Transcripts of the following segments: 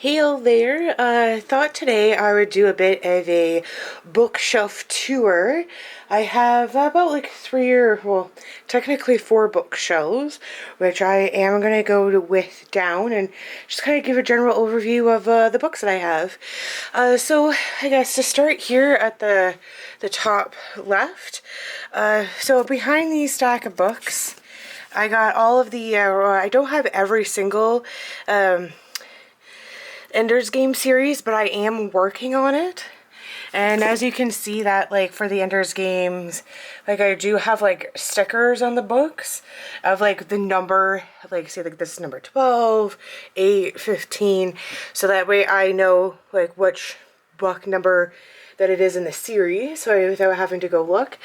Hail there. I thought today I would do a bit of a bookshelf tour. I have about like technically 4 bookshelves, which I am going to go with down and just kind of give a general overview of the books that I have. So I guess to start here at the top left, so behind these stack of books, I got all of the, I don't have every single Ender's Game series, but I am working on it. And as you can see that, like, for the Ender's Games, like, I do have, like, stickers on the books of, like, the number, like, say, like, this is number 12, 8, 15, so that way I know, like, which book number that it is in the series, so without having to go look.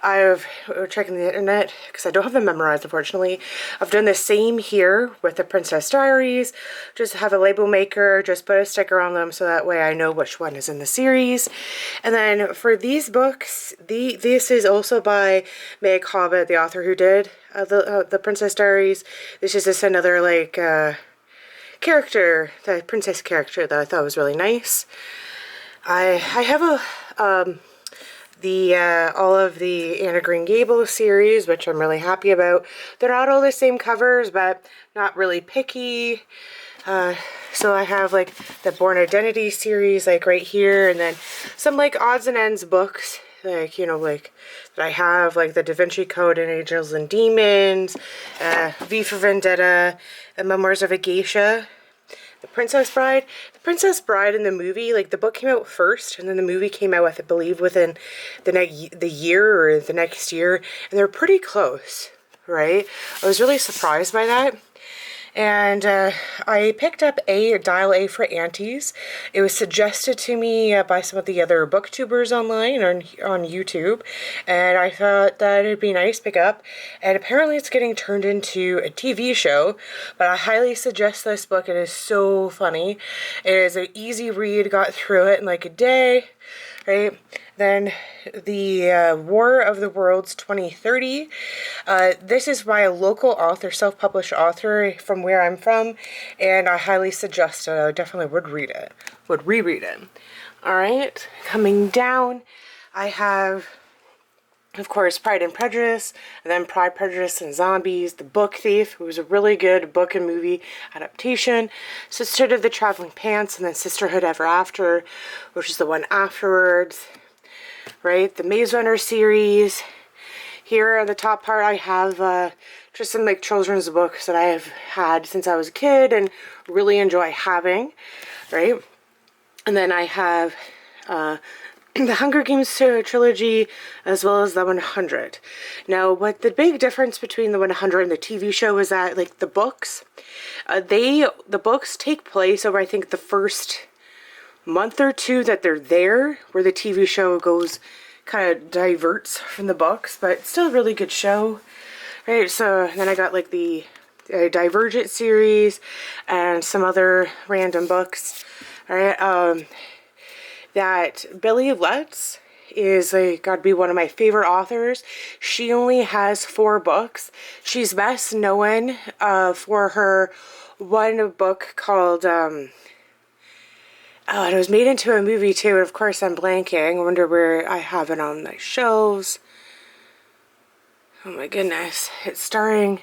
I've checking the internet, because I don't have them memorized, unfortunately. I've done the same here with the Princess Diaries. Just have a label maker, just put a sticker on them, so that way I know which one is in the series. And then for these books, this is also by Meg Hobbit, the author who did the Princess Diaries. This is just another, like, character, the princess character that I thought was really nice. I have all of the Anna Green Gables series, which I'm really happy about. They're not all the same covers, but not really picky. So I have, like, the Born Identity series, like, right here, and then some, like, odds and ends books, like, you know, like, that I have, like, the Da Vinci Code and Angels and Demons, V for Vendetta, and Memoirs of a Geisha. The Princess Bride. The Princess Bride in the movie, like, the book came out first, and then the movie came out, I believe, within the year or the next year, and they're pretty close, right? I was really surprised by that. And I picked up Dial A for Aunties. It was suggested to me by some of the other booktubers online on YouTube, and I thought that it'd be nice to pick up. And apparently it's getting turned into a TV show, but I highly suggest this book. It is so funny. It is an easy read, got through it in like a day, right? Then the War of the Worlds 2030. This is by a local author, self-published author from where I'm from, and I highly suggest it. I definitely would read it, would reread it. All right, coming down, I have, of course, Pride and Prejudice, and then Pride, Prejudice, and Zombies, The Book Thief, who was a really good book and movie adaptation, Sisterhood of the Traveling Pants, and then Sisterhood Ever After, which is the one afterwards, right? The Maze Runner series. Here on the top part, I have just some, like, children's books that I have had since I was a kid and really enjoy having, right? And then I have the Hunger Games trilogy, as well as the 100. Now, what the big difference between the 100 and the TV show is that, like, the books, the books take place over, I think, the first month or two that they're there, where the TV show goes, kind of diverts from the books, but still a really good show, right? So then I got, like, the Divergent series and some other random books, right? That Billy Lutz is, like, gotta be one of my favorite authors. She only has 4 books. She's best known for her one book called oh, and it was made into a movie too, and of course I'm blanking. I wonder where I have it on my shelves. Oh my goodness. It's starring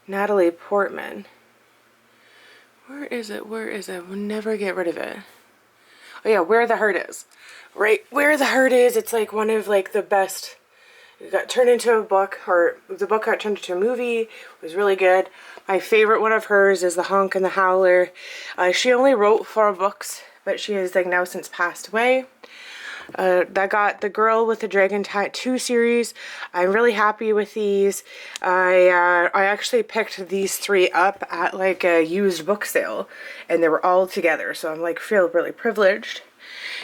Natalie Portman. Where is it? Where is it? We'll never get rid of it. Oh yeah, Where the Heart Is. Right, Where the Heart Is. It's, like, one of, like, the best. It got turned into a book, or the book got turned into a movie. It was really good. My favorite one of hers is The Honk and the Howler. She only wrote 4 books, but she has, like, now since passed away. I got the Girl with the Dragon Tattoo series. I'm really happy with these. I actually picked these 3 up at, like, a used book sale, and they were all together, so I'm, like, feel really privileged.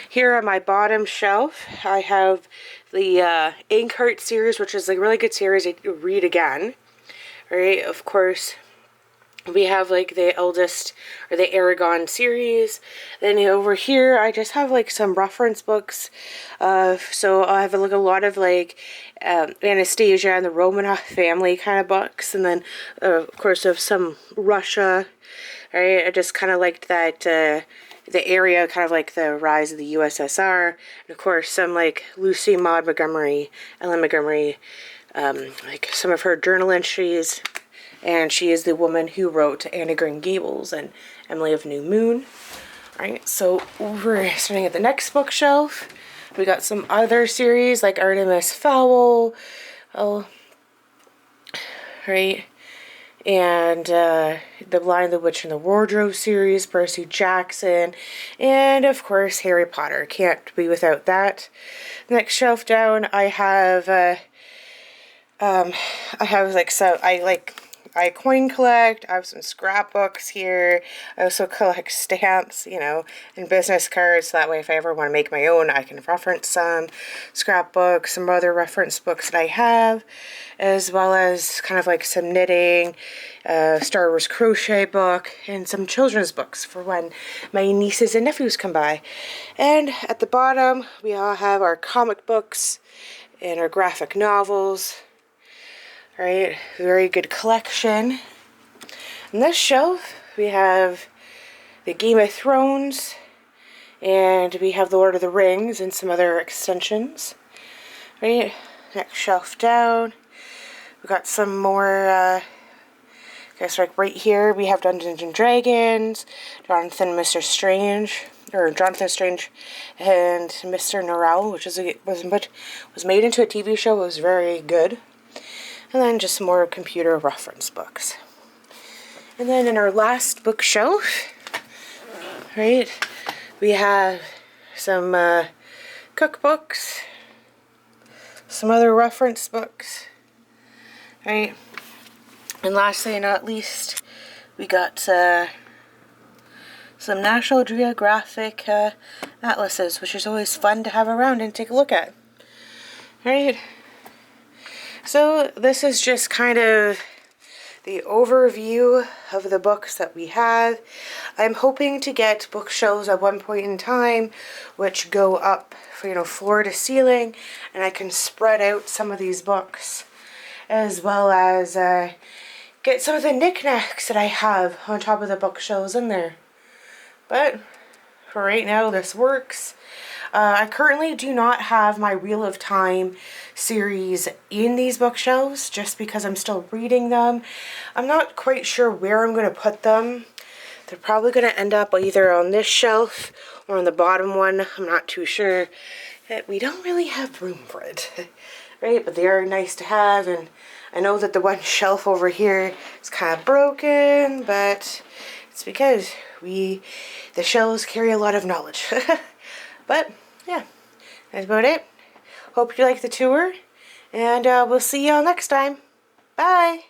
Here on my bottom shelf, I have the Inkheart series, which is, like, a really good series to read again. Right, of course, we have like the eldest or the Aragon series. Then over here I just have like some reference books. So I have like a lot of like Anastasia and the Romanov family kind of books, and then of course of some Russia. Right, I just kind of liked that the area, kind of like the rise of the USSR, and of course some like Lucy Maud Montgomery, Ellen Montgomery, like some of her journal entries. And she is the woman who wrote Anne of Green Gables and Emily of New Moon. Alright, so we're starting at the next bookshelf. We got some other series like Artemis Fowl. Oh, right. And The Blind, the Witch, and the Wardrobe series, Percy Jackson. And of course, Harry Potter. Can't be without that. Next shelf down, I have like, so I coin collect. I have some scrapbooks here. I also collect stamps, you know, and business cards. So that way, if I ever want to make my own, I can reference some scrapbooks, some other reference books that I have, as well as kind of like some knitting, Star Wars crochet book, and some children's books for when my nieces and nephews come by. And at the bottom, we all have our comic books and our graphic novels. Right, very good collection. On this shelf, we have the Game of Thrones, and we have the Lord of the Rings and some other extensions. Right, next shelf down, we got some more. Guess like right here, we have Dungeons and Dragons, Jonathan, Mr. Strange, or Jonathan Strange, and Mr. Norrell, which was made into a TV show. It was very good. And then just more computer reference books. And then in our last bookshelf, right, we have some cookbooks, some other reference books, right? And lastly, not least, we got some National Geographic atlases, which is always fun to have around and take a look at. Right? So this is just kind of the overview of the books that we have. I'm hoping to get bookshelves at one point in time which go up, floor to ceiling, and I can spread out some of these books, as well as get some of the knickknacks that I have on top of the bookshelves in there. But for right now, this works. I currently do not have my Wheel of Time series in these bookshelves just because I'm still reading them. I'm not quite sure where I'm going to put them. They're probably going to end up either on this shelf or on the bottom one. I'm not too sure. We don't really have room for it, right? But they are nice to have, and I know that the one shelf over here is kind of broken, but it's because the shelves carry a lot of knowledge. But, yeah, that's about it. Hope you like the tour, and we'll see y'all next time. Bye!